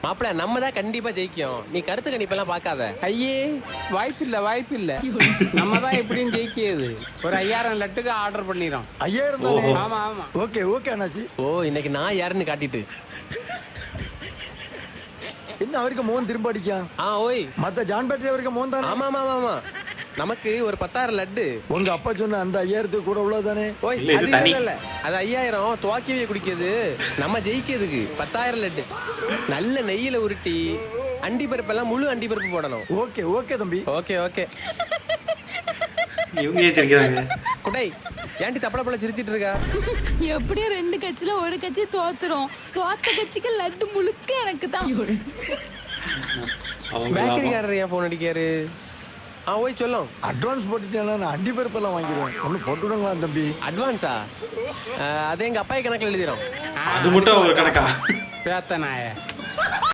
மாப்பிள்ள நம்ம தான் கண்டிப்பா ஜெயிக்கும். நீ கருத்து கணிப்பெல்லாம் பார்க்காத. ஐயே வாய்ப்பு இல்ல நம்ம தான் எப்படியும் ஜெயிக்கியது. ஒரு 5000 லட்டுக்கு ஆர்டர் பண்ணிடுறோம். 5000 தானே? ஆமா ஆமா. ஓகே அண்ணாச்சி. ஓ இன்னைக்கு நான் யாருன்னு காட்டிட்டு. என்ன அவருக்கு மோகன் திரும்ப அடிக்கா? ஓய் மத்த ஜான் பேட்டரி அவருக்கு மோகன் தானே? ஆமா நமக்கு ஒரு 10,000 லட்டு. உங்க அப்பா சொன்ன அந்த 5000 கூட உள்ளதானே? ஓய் இல்ல, இது அது தனி. இல்ல அது 5000 துவாக்கியவே குடிக்கிறது. நம்ம ஜெயிக்கிறதுக்கு 10,000 லட்டு. நல்ல நெய்யில உருட்டி அண்டி பருப்பெல்லாம் முழு அண்டி பருப்பு போடணும். ஓகே தம்பி. ஓகே இவங்க ஏன் சிரிக்கிறாங்க? குடை ஏன்டி தப்பட பழ சிரிச்சிட்டு இருக்கா? எப்படியும் 2 கட்சியில ஒரு கட்சி தோத்துரும். தோத்த கட்சிக்கு லட்டு முழுக்க எனக்கு தான். அவங்க பேக்கரிக்காரர் ஏன் போன் அடிக்காரு? ஓய் சொல்லும். அட்வான்ஸ் போட்டுட்டேன்னா நான் அண்டி பருப்பெல்லாம் வாங்கிடுவேன். ஒன்று போட்டு விடுங்களா தம்பி? அட்வான்ஸா? அது எங்க அப்பாய் கணக்கில் எழுதிடும். அது மட்டும் ஒரு கணக்கா? பேத்த நாய